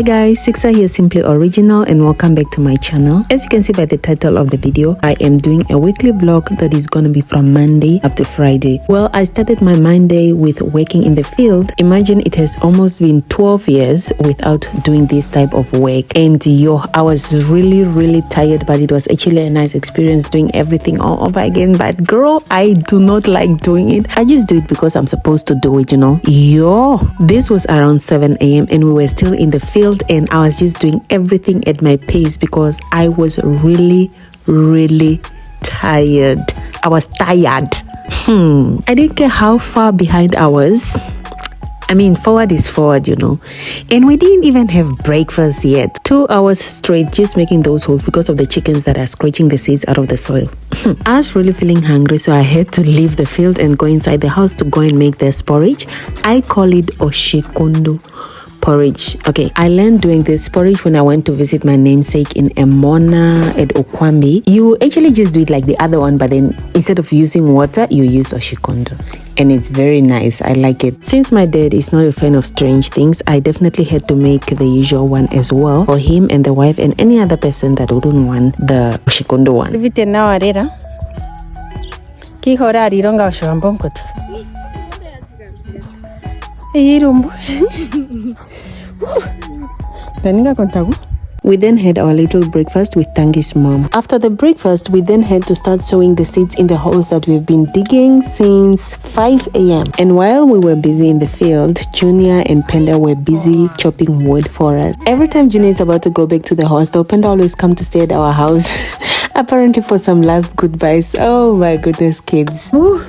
guys, Sixa here, Simply Original, and welcome back to my channel. As you can see by the title of the video, I am doing a weekly vlog that is going to be from Monday up to Friday. Well, I started my Monday with working in the field. Imagine it has almost been 12 years without doing this type of work, and I was really tired, but it was actually a nice experience doing everything all over again. But girl, I do not like doing it. I just do it because I'm supposed to do it, you know. This was around 7 a.m. and we were still in the field, and I was just doing everything at my pace because I was really tired. I was tired. I didn't care how far behind I was. I mean, forward is forward, you know. And we didn't even have breakfast yet. 2 hours straight just making those holes because of the chickens that are scratching the seeds out of the soil. I was really feeling hungry, so I had to leave the field and go inside the house to go and make this porridge. I call it oshikondo porridge. Okay, I learned doing this porridge when I went to visit my namesake in Emona at Okwambi. You actually just do it like the other one, but then instead of using water, you use oshikondo. And it's very nice. I like it. Since my dad is not a fan of strange things, I definitely had to make the usual one as well for him and the wife and any other person that wouldn't want the oshikondo one. We then had our little breakfast with Tangi's mom. After the breakfast, we then had to start sowing the seeds in the holes that we've been digging since 5 a.m. And while we were busy in the field, Junior and Panda were busy chopping wood for us. Every time Junior is about to go back to the hostel, Panda always come to stay at our house, apparently for some last goodbyes. Oh my goodness, kids. Ooh,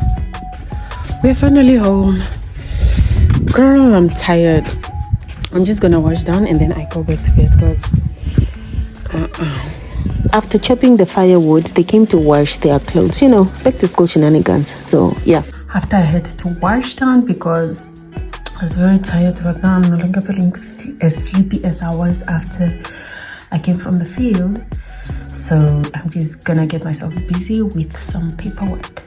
we're finally home. Girl, I'm tired. I'm just gonna wash down and then I go back to bed because after chopping the firewood, they came to wash their clothes, you know, back to school shenanigans. So yeah, after I had to wash down because I was very tired, but now I'm no longer feeling as sleepy as I was after I came from the field. So I'm just gonna get myself busy with some paperwork.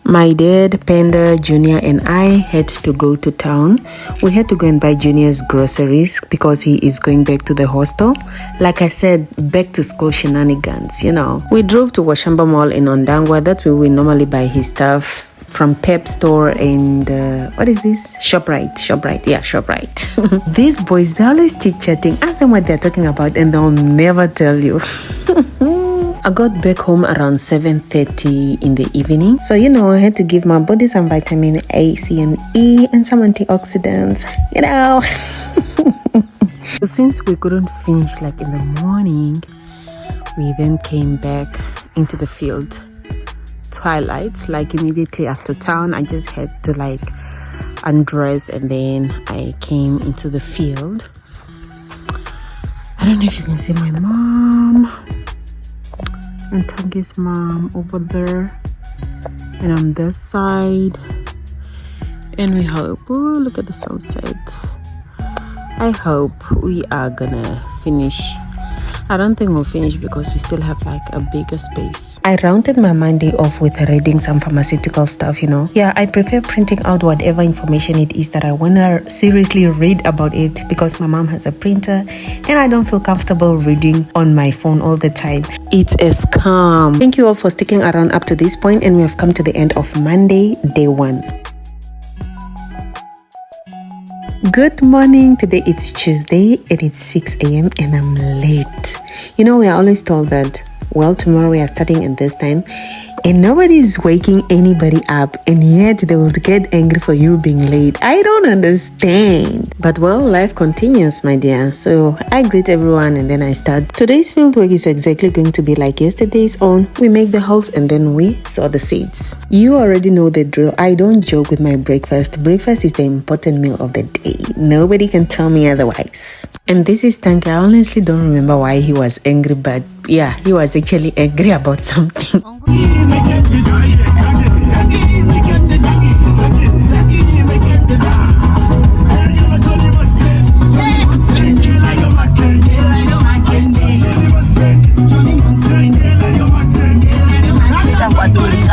My dad, Panda, Junior, and I had to go to town. We had to go and buy Junior's groceries because he is going back to the hostel. Like I said, back to school shenanigans, you know. We drove to Washamba Mall in Ondangwa. That's where we normally buy his stuff from Pep Store and what is this? ShopRite. Yeah, ShopRite. These boys, they're always chit-chatting. Ask them what they're talking about and they'll never tell you. I got back home around 7:30 in the evening. So, you know, I had to give my body some vitamin A, C, and E and some antioxidants, you know. So since we couldn't finish like in the morning, we then came back into the field. Twilight, like immediately after town, I just had to like undress and then I came into the field. I don't know if you can see my mom and Tangi's mom over there, and on this side, and we hope, oh look at the sunset. I hope we are gonna finish. I don't think we'll finish because we still have like a bigger space. I rounded my Monday off with reading some pharmaceutical stuff, you know. Yeah, I prefer printing out whatever information it is that I want to seriously read about it because my mom has a printer and I don't feel comfortable reading on my phone all the time. It's a scam. Thank you all for sticking around up to this point, and we have come to the end of Monday, day 1. Good morning. Today it's Tuesday and it's 6 a.m. and I'm late. You know, we are always told that, well, tomorrow we are starting at this time and nobody is waking anybody up, and yet they will get angry for you being late. I don't understand. But well, life continues, my dear. So I greet everyone and then I start. Today's field work is exactly going to be like yesterday's own. We make the holes and then we sow the seeds. You already know the drill. I don't joke with my breakfast. Breakfast is the important meal of the day. Nobody can tell me otherwise. And this is Tanka. I honestly don't remember why he was angry, but yeah, he was actually angry about something. Ecuador.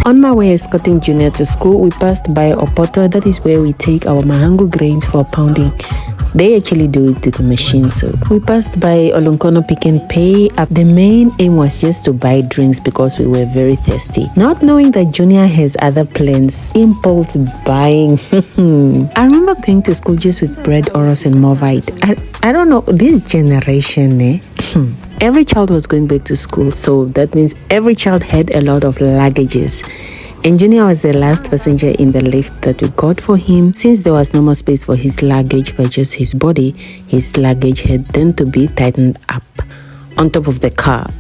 On my way escorting Junior to school, we passed by Opoto. That is where we take our mahangu grains for pounding. They actually do it to the machine. So we passed by Olunkono Pick and Pay. The main aim was just to buy drinks because we were very thirsty, not knowing that Junior has other plans. Impulse buying. I remember going to school just with bread, oros and Movite. I don't know, this generation, every child was going back to school, so that means every child had a lot of luggages. And Junior was the last passenger in the lift that we got for him. Since there was no more space for his luggage but just his body, his luggage had then to be tightened up on top of the car.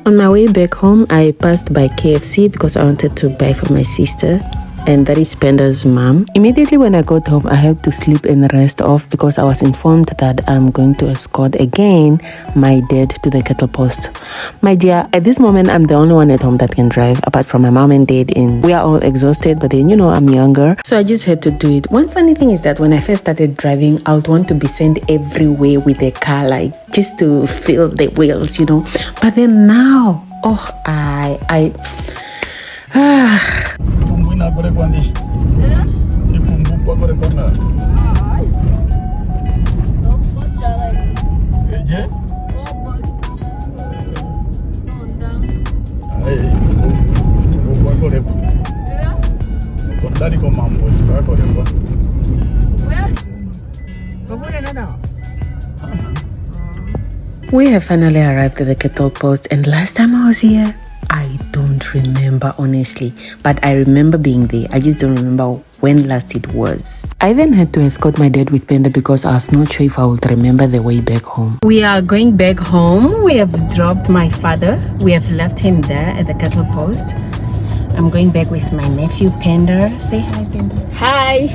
On my way back home, I passed by KFC because I wanted to buy for my sister, and that is Penda's mom. Immediately when I got home, I had to sleep and rest off because I was informed that I'm going to escort again my dad to the kettle post. My dear, at this moment, I'm the only one at home that can drive apart from my mom and dad, and we are all exhausted, but then, I'm younger, so I just had to do it. One funny thing is that when I first started driving, I would want to be sent everywhere with a car, like just to feel the wheels, But then now, we have finally arrived at the kettle post, and last time I was here, I don't remember honestly, but I remember being there. I just don't remember when last it was. I even had to escort my dad with Penda because I was not sure if I would remember the way back home. We are going back home. We have dropped my father. We have left him there at the kettle post. I'm going back with my nephew Penda. Say hi, Penda. Hi.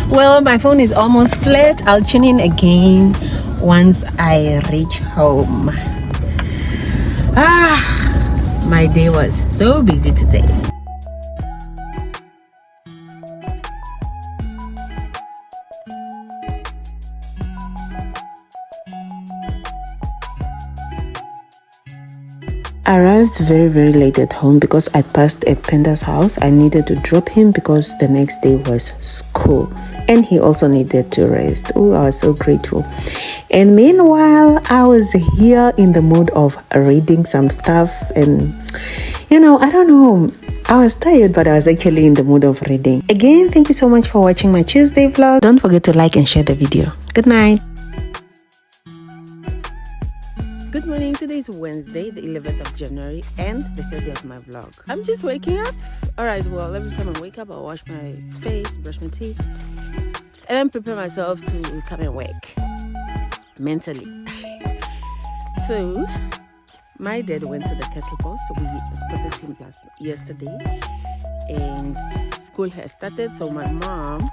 Well, my phone is almost flat. I'll tune in again once I reach home. My day was so busy today. I arrived very late at home because I passed at Penda's house. I needed to drop him because the next day was school, and he also needed to rest. Oh, I was so grateful. And meanwhile, I was here in the mood of reading some stuff, and I don't know, I was tired, but I was actually in the mood of reading. Again, thank you so much for watching my Tuesday vlog. Don't forget to like and share the video. Good night. Good morning. Today is Wednesday, the 11th of January, and the third day of my vlog. I'm just waking up. Alright, well, every time I wake up, I'll wash my face, brush my teeth, and then prepare myself to come and work mentally. So my dad went to the kettle post. We escorted him yesterday, and school has started, so my mom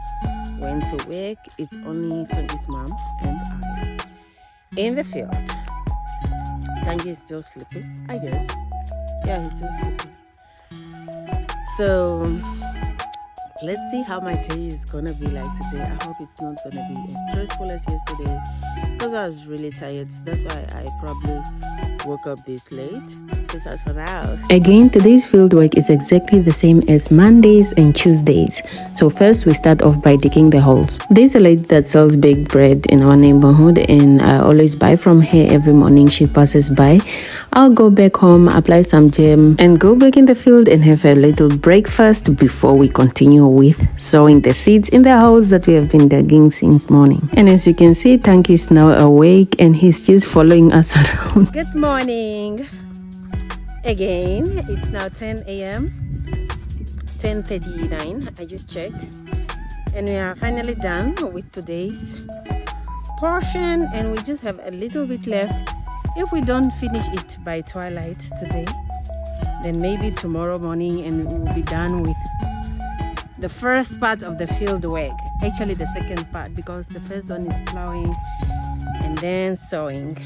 went to work. It's only Tangi's mom and I in the field. Tangi is still sleeping, I guess. Yeah, he's still sleeping. So let's see how my day is gonna be like today. I hope it's not gonna be as stressful as yesterday because I was really tired. That's why I probably woke up this late. Peace out for now. Again, today's field work is exactly the same as Mondays and Tuesdays. So first we start off by digging the holes. There's a lady that sells baked bread in our neighborhood, and I always buy from her every morning she passes by. I'll go back home, apply some jam, and go back in the field and have a little breakfast before we continue with sowing the seeds in the holes that we have been digging since morning. And as you can see, Tanki is now awake and he's just following us around. Good morning. Again, it's now 10 a.m. 10:39. I just checked, and we are finally done with today's portion, and we just have a little bit left. If we don't finish it by twilight today, then maybe tomorrow morning, and we will be done with the first part of the field work. Actually, the second part, because the first one is plowing and then sowing.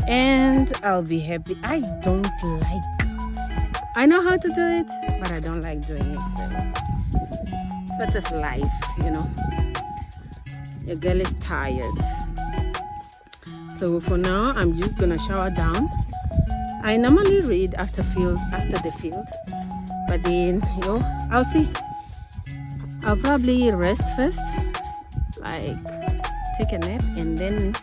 and I'll be happy. I know how to do it, but I don't like doing it. So it's part of life, you know. Your girl is tired. So for now, I'm just gonna shower down. I normally read after the field, but then, you know, I'll see. I'll probably rest first, like take a nap, and then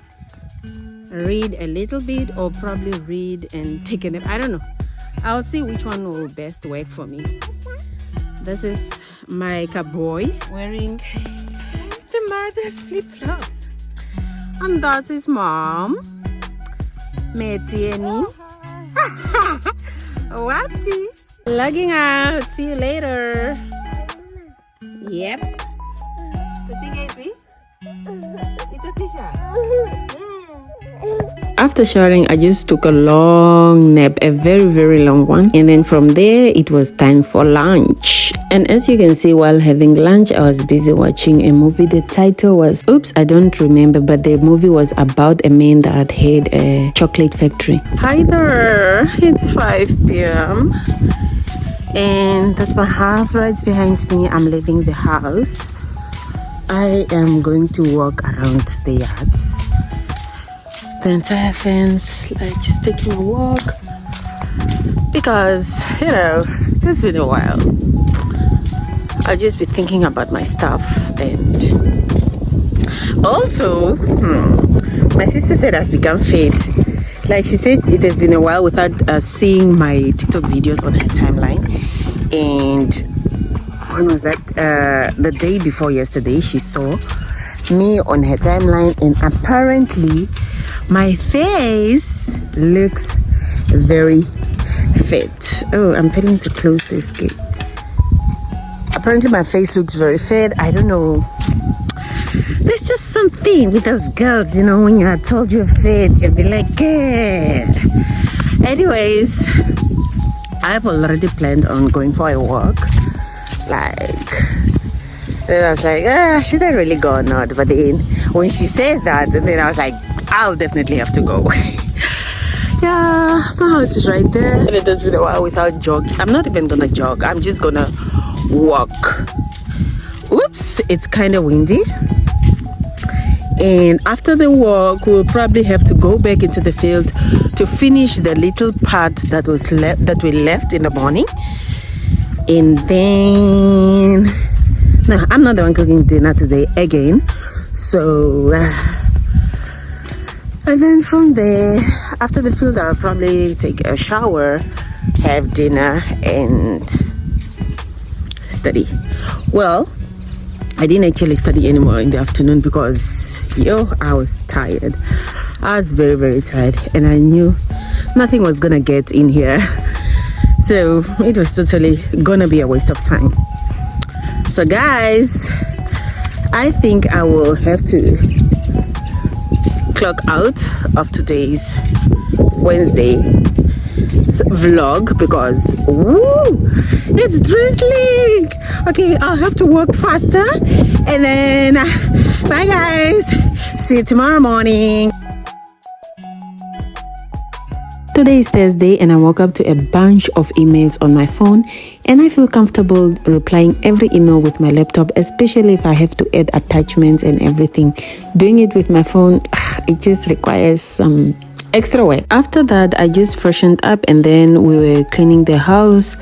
read a little bit, or probably read and take a nap. I don't know. I'll see which one will best work for me. This is my cowboy wearing the mother's flip-flops, and that is mom, Metieni. Whatty? Logging out. See you later. Yep. After showering, I just took a long nap, a very long one, and then from there it was time for lunch. And as you can see, while having lunch, I was busy watching a movie. The title was, oops, I don't remember, but the movie was about a man that had a chocolate factory. Hi there, it's 5 p.m. and that's my house right behind me. I'm leaving the house. I am going to walk around the yards, the entire fence, like just taking a walk, because, you know, it's been a while. I'll just be thinking about my stuff. And also, my sister said I've become fit. Like she said, it has been a while without seeing my TikTok videos on her timeline. And when was that? The day before yesterday, she saw me on her timeline, and apparently my face looks very fit. Oh, I'm failing to close this gate. Apparently my face looks very fit. I don't know. There's just something with us girls, you know, when you're told you're fit, you'll be like, yeah. Anyways, I've already planned on going for a walk. Like, then I was like, should I really go or not? But then when she said that, then I was like, I'll definitely have to go. Yeah, my house is right there. And it has been a while without jogging. I'm not even gonna jog. I'm just gonna walk. Oops, it's kind of windy. And after the walk, we'll probably have to go back into the field to finish the little part that was that we left in the morning. And then, no, I'm not the one cooking dinner today again. So, and then from there, after the field, I'll probably take a shower, have dinner, and study. Well, I didn't actually study anymore in the afternoon because, I was tired. I was very tired, and I knew nothing was gonna get in here. So it was totally gonna be a waste of time. So guys, I think I will have to clock out of today's Wednesday vlog because it's drizzling. Okay, I'll have to walk faster, and then bye guys, see you tomorrow morning. Today is Thursday, and I woke up to a bunch of emails on my phone, and I feel comfortable replying every email with my laptop, especially if I have to add attachments and everything. Doing it with my phone, it just requires some extra work. After that, I just freshened up, and then we were cleaning the house.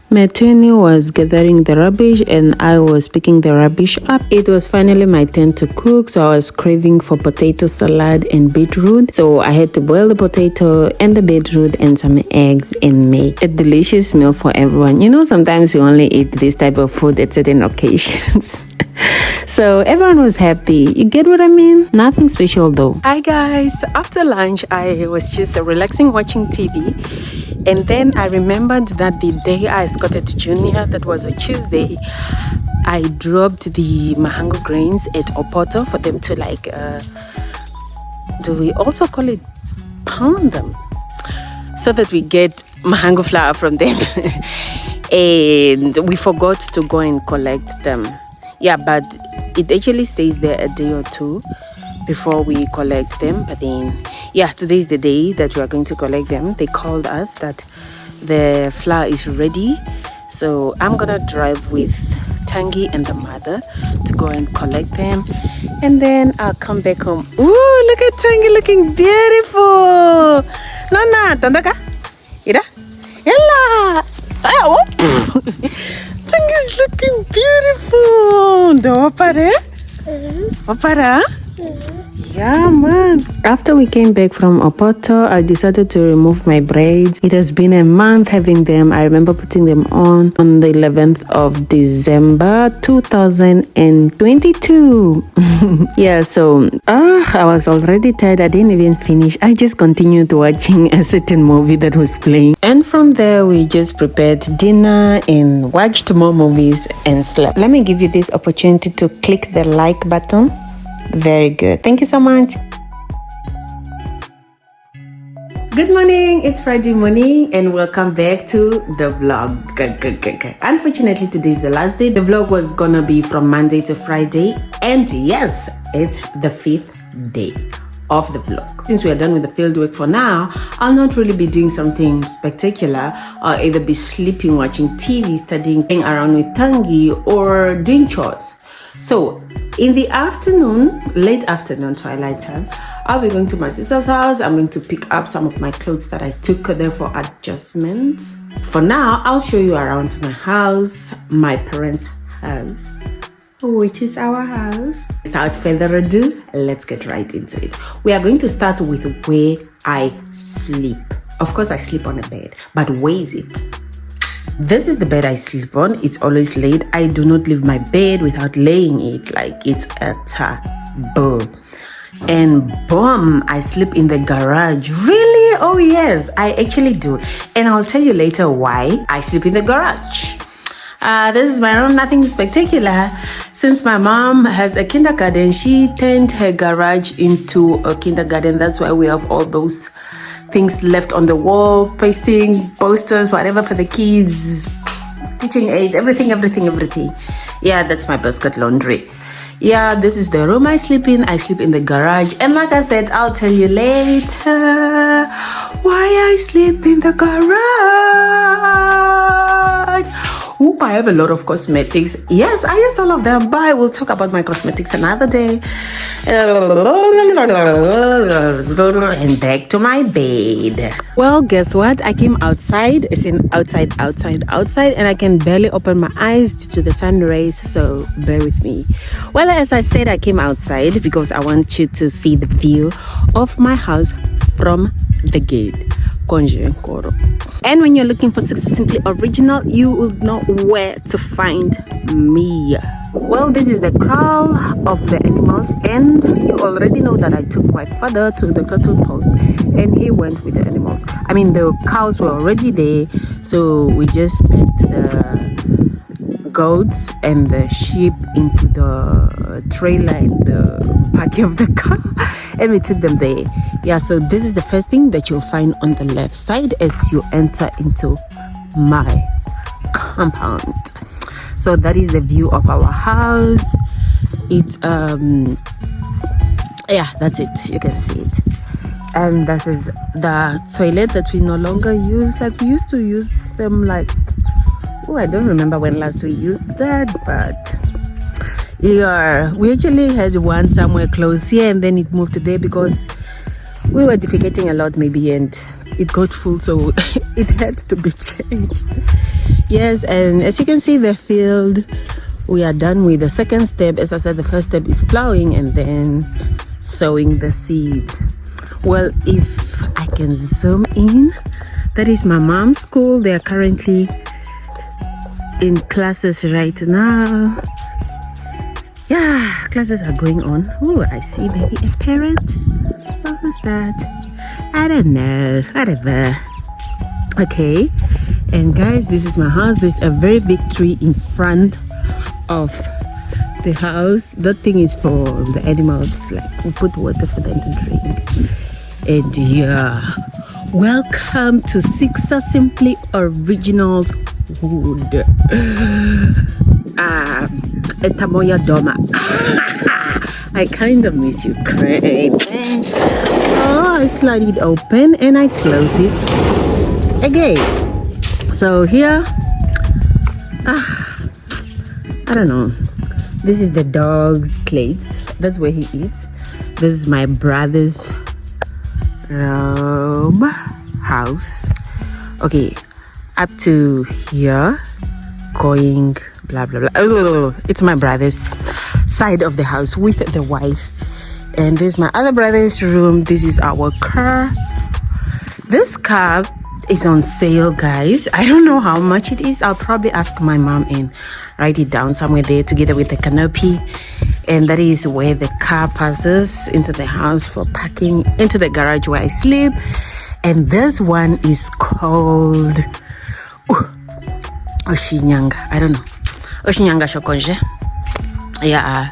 Metuni was gathering the rubbish and I was picking the rubbish up. It was finally my turn to cook, so I was craving for potato salad and beetroot. So I had to boil the potato and the beetroot and some eggs and make a delicious meal for everyone. You know, sometimes you only eat this type of food at certain occasions. So everyone was happy. You get what I mean? Nothing special though. Hi guys, after lunch I was just relaxing watching TV. And then I remembered that the day I escorted Junior, that was a Tuesday, I dropped the mahango grains at Opoto for them to do we also call it pound them? So that we get mahango flour from them. And we forgot to go and collect them. Yeah, but it actually stays there a day or two before we collect them. But then, yeah, today is the day that we are going to collect them. They called us that the flour is ready. So I'm gonna drive with Tangi and the mother to go and collect them. And then I'll come back home. Ooh, look at Tangi looking beautiful. Nana, Tandaka? Ida? Ella! Oh. Tangi's looking beautiful. Do opare? Opara? Yeah, man. After we came back from Opoto, I decided to remove my braids. It has been a month having them. I remember putting them on the 11th of December 2022. Yeah, so I was already tired. I didn't even finish. I just continued watching a certain movie that was playing. And from there, we just prepared dinner and watched more movies and slept. Let me give you this opportunity to click the like button. Very good. Thank you so much. Good morning. It's Friday morning and welcome back to the vlog. Unfortunately, today is the last day. The vlog was gonna be from Monday to Friday. And yes, it's the 5th day of the vlog. Since we are done with the field work for now, I'll not really be doing something spectacular. I'll either be sleeping, watching TV, studying, playing around with Tangi, or doing chores. So in the afternoon, late afternoon, twilight time, I'll be going to my sister's house. I'm going to pick up some of my clothes that I took there for adjustment. For now, I'll show you around my house, my parents' house, which is our house. Without further ado, let's get right into it. We are going to start with where I sleep. Of course, I sleep on a bed, but where is it? This is the bed I sleep on. It's always laid. I do not leave my bed without laying it, like it's a taboo. And boom, I sleep in the garage. Really? Oh yes, I actually do. And I'll tell you later why I sleep in the garage. This is my room, nothing spectacular. Since my mom has a kindergarten, she turned her garage into a kindergarten. That's why we have all those things left on the wall, pasting, posters, whatever for the kids, teaching aids, everything. Yeah, that's my basket laundry. Yeah, this is the room I sleep in. I sleep in the garage. And like I said, I'll tell you later why I sleep in the garage. Ooh, I have a lot of cosmetics. Yes, I used all of them, but I will talk about my cosmetics another day. And back to my bed. Well, guess what? I came outside. It's in outside, and I can barely open my eyes due to the sun rays, so bear with me. Well, as I said, I came outside because I want you to see the view of my house from the gate. And when you're looking for Simply Original, you will know where to find me. Well, this is the kraal of the animals, and you already know that I took my father to the cattle post and he went with the animals. I mean, the cows were already there, so we just packed the goats and the sheep into the trailer in the back of the car and we took them there. Yeah, so this is the first thing that you'll find on the left side as you enter into my compound. So that is the view of our house. It's yeah, that's it, you can see it. And this is the toilet that we no longer use. Like we used to use them, like, oh, I don't remember when last we used that, but yeah, we actually had one somewhere close here and then it moved to there because we were defecating a lot maybe and it got full, so it had to be changed. Yes, and as you can see the field, we are done with the second step. As I said, the first step is plowing and then sowing the seeds. Well, if I can zoom in, that is my mom's school. They are currently in classes right now. Yeah, classes are going on. Oh, I see maybe a parent. What was that? I don't know, whatever. Okay, and guys, this is my house. There's a very big tree in front of the house. That thing is for the animals, like we put water for them to drink. And yeah, welcome to Simply Originals Wood. Etamoya Doma. I kind of miss Ukraine. So I slide it open and I close it again. So here, I don't know. This is the dog's plates. That's where he eats. This is my brother's room house. Okay, up to here, going blah blah blah. Oh, it's my brother's side of the house with the wife. And this is my other brother's room. This is our car. This car is on sale, guys. I don't know how much it is. I'll probably ask my mom and write it down somewhere there together with the canopy. And that is where the car passes into the house for parking, into the garage where I sleep. And this one is called Oshinyanga. I don't know. Oshinyanga Shokonje. Yeah.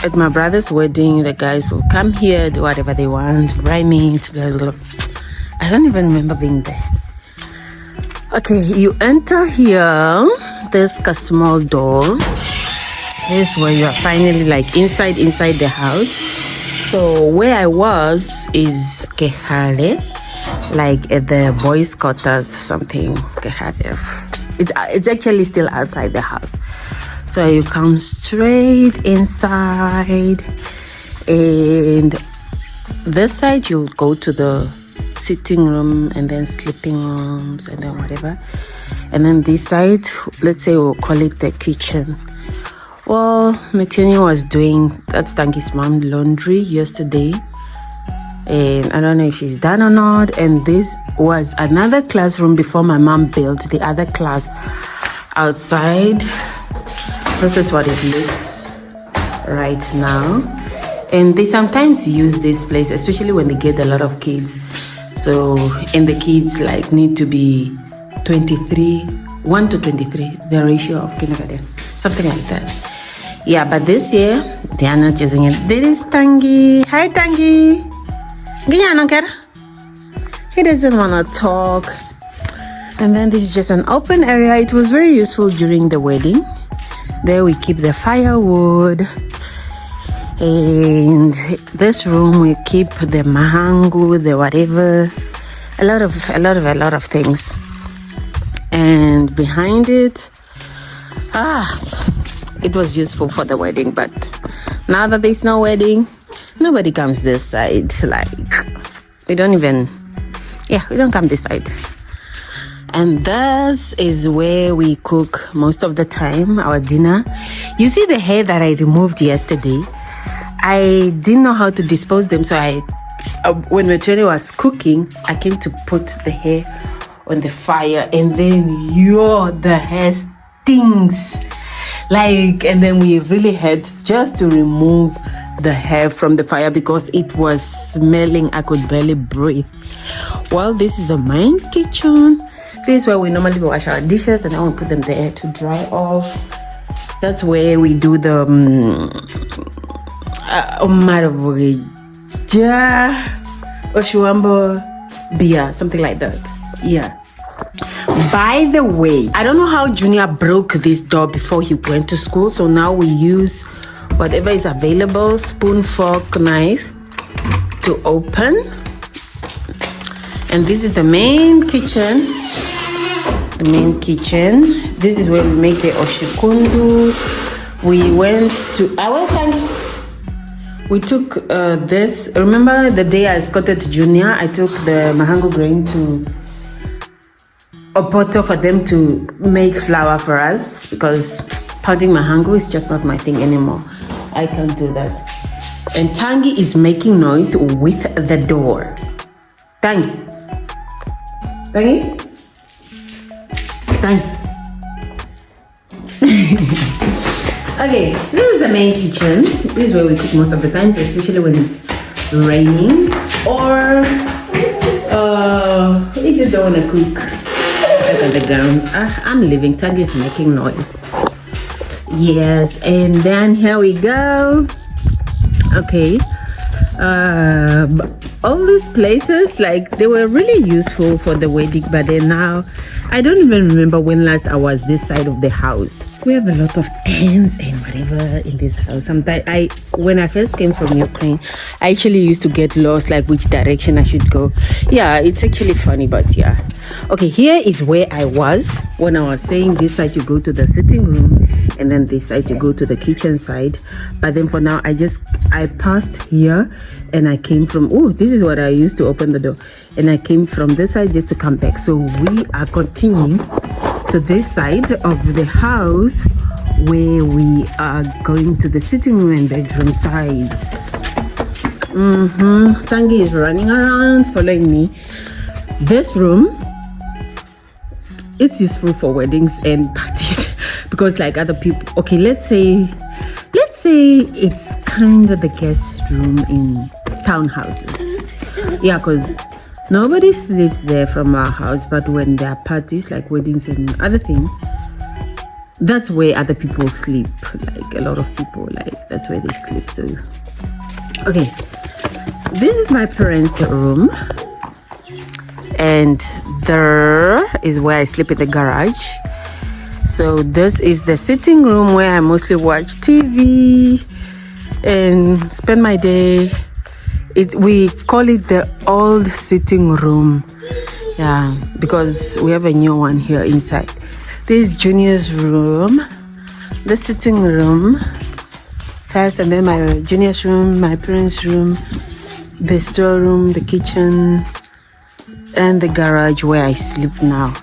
At my brother's wedding, the guys will come here, do whatever they want, buy meat, blah, blah, blah. I don't even remember being there. Okay, you enter here. There's a small door. This is where you are finally like inside the house. So where I was is Kehale, like at the boys' quarters, something. Kehale. It's actually still outside the house. So you come straight inside, and this side you'll go to the sitting room and then sleeping rooms and then whatever. And then this side, let's say we'll call it the kitchen. Well, Mutini was doing that's Tangi's mom laundry yesterday, and I don't know if she's done or not. And this was another classroom before my mom built the other class outside. This is what it looks right now. And they sometimes use this place, especially when they get a lot of kids. So, and the kids like need to be 23, 1 to 23, the ratio of kindergarten, something like that. Yeah, but this year, they are not using it. There is Tangi. Hi, Tangi. He doesn't want to talk. And then this is just an open area. It was very useful during the wedding. There we keep the firewood, and this room we keep the mahangu, the whatever, a lot of things. And behind it, it was useful for the wedding. But now that there's no wedding, nobody comes this side. Like we don't come this side. And this is where we cook most of the time, our dinner. You see the hair that I removed yesterday? I didn't know how to dispose them. So when Mutoni was cooking, I came to put the hair on the fire. And then, the hair stinks. And then we really had just to remove the hair from the fire because it was smelling. I could barely breathe. Well, this is the main kitchen. This is where we normally wash our dishes, and I will put them there to dry off. That's where we do the Oshuambo beer, something like that. Yeah. By the way, I don't know how Junior broke this door before he went to school, so now we use whatever is available, spoon, fork, knife, to open. And this is the main kitchen. This is where we make the oshikundu. We went to our family. We took this. Remember the day I escorted Junior? I took the mahango grain to Opoto for them to make flour for us because pounding mahango is just not my thing anymore. I can't do that. And Tangi is making noise with the door. Tangi. Okay, this is the main kitchen. This is where we cook most of the times, especially when it's raining or we just don't want to cook at the ground. I'm leaving. Tangi is making noise. Yes, and then here we go. Okay. all these places, like, they were really useful for the wedding, but then now I don't even remember when last I was this side of the house. We have a lot of tents and whatever in this house. Sometimes when I first came from Ukraine, I actually used to get lost, like which direction I should go. Yeah, it's actually funny, but yeah. Okay, here is where I was when I was saying this side to go to the sitting room and then this side to go to the kitchen side. But then for now, I passed here and I came from, oh, this is what I used to open the door, and I came from this side just to come back. So we are continuing to this side of the house where we are going to the sitting room and bedroom sides. Tangi is running around following me. This room, it's useful for weddings and parties because like other people, okay, let's say it's kind of the guest room in townhouses. Yeah, because nobody sleeps there from our house, but when there are parties like weddings and other things, that's where other people sleep. Like a lot of people, like that's where they sleep. So okay, this is my parents' room, and there is where I sleep in the garage. So this is the sitting room where I mostly watch TV and spend my day. We call it the old sitting room, yeah, because we have a new one here inside. This is Junior's room, the sitting room first, and then my Junior's room, my parents' room, the storeroom, the kitchen, and the garage where I sleep now.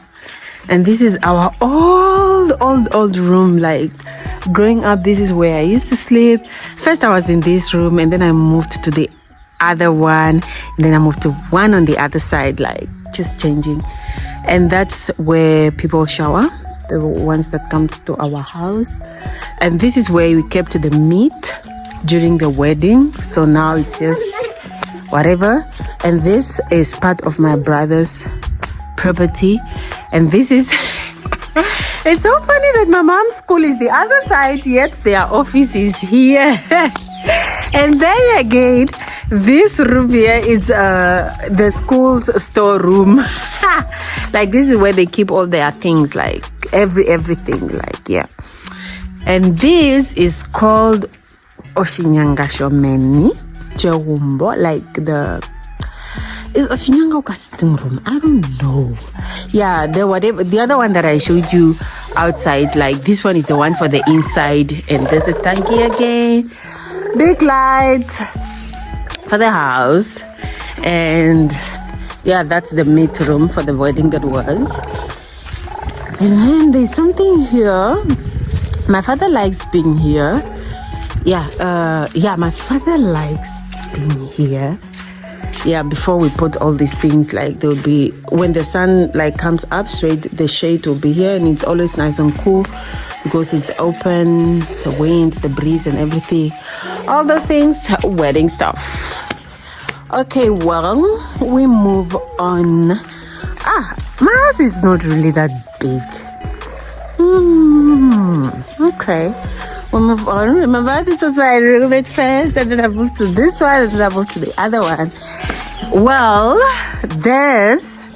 And this is our old room. Like growing up, this is where I used to sleep. First I was in this room, and then I moved to the other one, and then I moved to one on the other side, like just changing. And that's where people shower, the ones that comes to our house. And this is where we kept the meat during the wedding. So now it's just whatever. And this is part of my brother's property, and this is it's so funny that my mom's school is the other side, yet their office is here. And then again, this room here is the school's storeroom. Like this is where they keep all their things, like everything, like yeah. And this is called Oshinyanga Shomeni Jewumbo, like the is Oshinyanga sitting room. I don't know. Yeah, the other one that I showed you outside, like this one is the one for the inside, and this is Tanki again. Big light for the house, and yeah, that's the meat room for the wedding that was. And then there's something here. My father likes being here. Yeah, my father likes being here. Yeah, before we put all these things, like there will be, when the sun like comes up straight, the shade will be here, and it's always nice and cool because it's open, the wind, the breeze and everything, all those things, wedding stuff. Okay, well, we move on. My house is not really that big. Okay, we'll move on. Remember, this was my room at first, and then I moved to this one, and then I moved to the other one. Well, this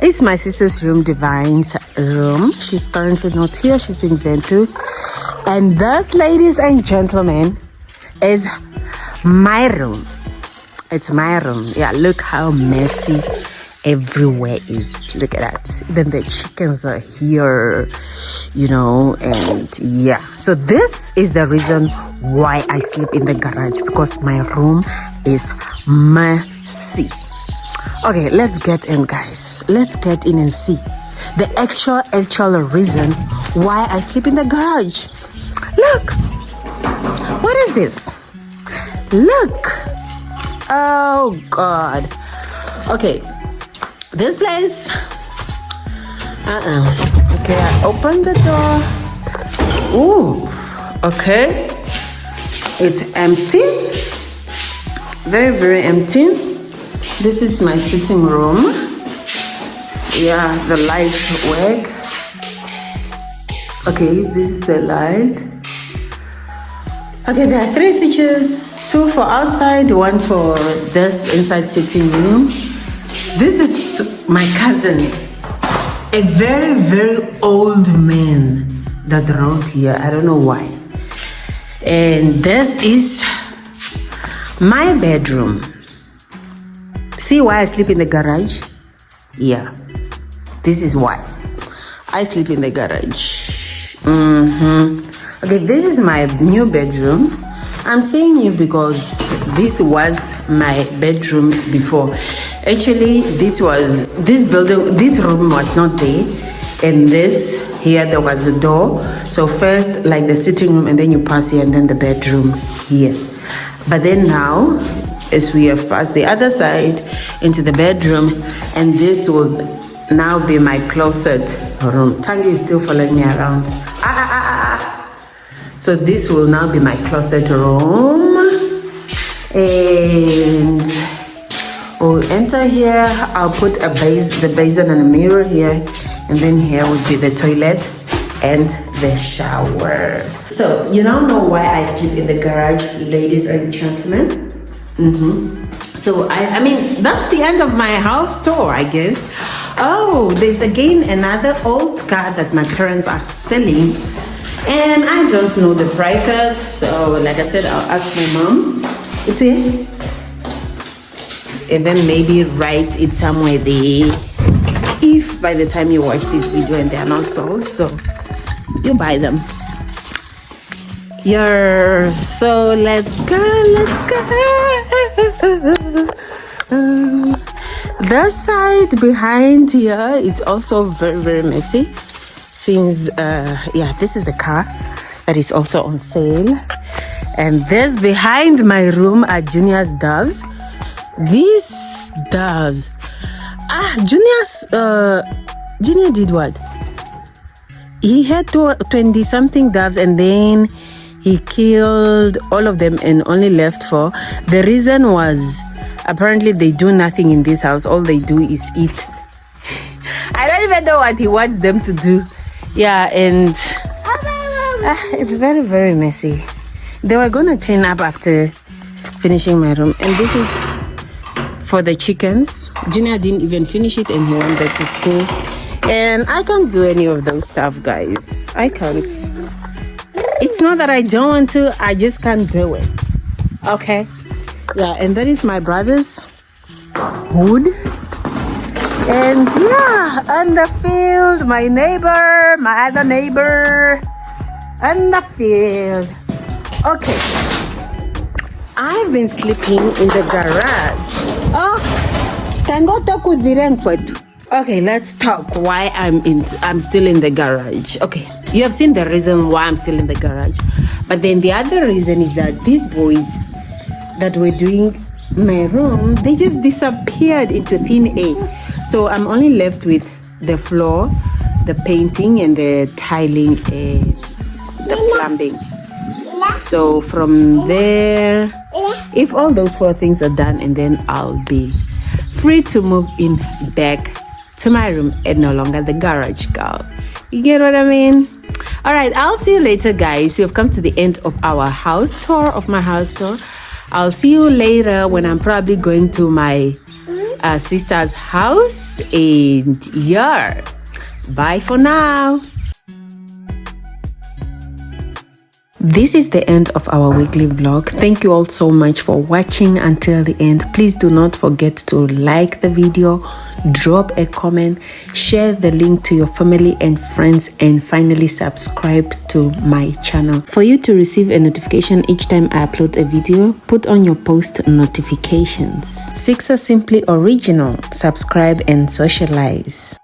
is my sister's room, Divine's room. She's currently not here. She's in Ventu. And this, ladies and gentlemen, is my room. It's my room. Yeah, look how messy everywhere is. Look at that. Then the chickens are here, you know, and yeah. So this is the reason why I sleep in the garage, because my room is messy. Okay, let's get in, guys. Let's get in and see the actual reason why I sleep in the garage. Look, what is this? Look. Oh God. Okay, this place. Okay, I open the door. Ooh. Okay, it's empty. Very, very empty. This is my sitting room. Yeah, the lights work. Okay, this is the light. Okay, there are 3 switches 2 for outside, 1 for this inside sitting room. This is my cousin, a very, very old man that wrote here. I don't know why. And this is my bedroom. See why I sleep in the garage? Yeah, this is why I sleep in the garage. Okay, this is my new bedroom. I'm saying new because this was my bedroom before. Actually, this room was not there, and this here there was a door. So first like the sitting room, and then you pass here, and then the bedroom here. But then now, as we have passed the other side into the bedroom, and this will now be my closet room. Tangi is still following me around. So this will now be my closet room, and we'll enter here. I'll put the basin and a mirror here, and then here would be the toilet and the shower. So you now know why I sleep in the garage, ladies and gentlemen. So I mean that's the end of my house tour, I guess. Oh, there's again another old car that my parents are selling, and I don't know the prices. So like I said, I'll ask my mom. And then maybe write it somewhere there. If by the time you watch this video and they are not sold, so you buy them. So let's go. The side behind here, it's also very, very messy. Since this is the car that is also on sale, and this behind my room are Junior's doves. These doves, Junior did what? He had 20 something doves, and then he killed all of them and only left 4. The reason was apparently they do nothing in this house. All they do is eat. I don't even know what he wants them to do. Yeah, and it's very, very messy. They were gonna clean up after finishing my room, and this is for the chickens. Junior didn't even finish it, and he went back to school, and I can't do any of those stuff, guys. I can't. It's not that I don't want to, I just can't do it. Okay, yeah. And that is my brother's hood. And yeah, on the field, my other neighbor, on the field. Okay, I've been sleeping in the garage. Oh, can go talk with the. Okay, let's talk why I'm still in the garage. Okay, you have seen the reason why I'm still in the garage, but then the other reason is that these boys that were doing my room, they just disappeared into thin air. So I'm only left with the floor, the painting, and the tiling and the plumbing. So from there, if all those 4 things are done, and then I'll be free to move in back to my room and no longer the garage girl. You get what I mean? All right, I'll see you later, guys. We have come to the end of our house tour, of my house tour. I'll see you later when I'm probably going to my sister's house, and yeah, bye for now. This is the end of our weekly vlog. Thank you all so much for watching until the end. Please do not forget to like the video, drop a comment, share the link to your family and friends, and finally subscribe to my channel. For you to receive a notification each time I upload a video, put on your post notifications. Six are simply original. Subscribe and socialize.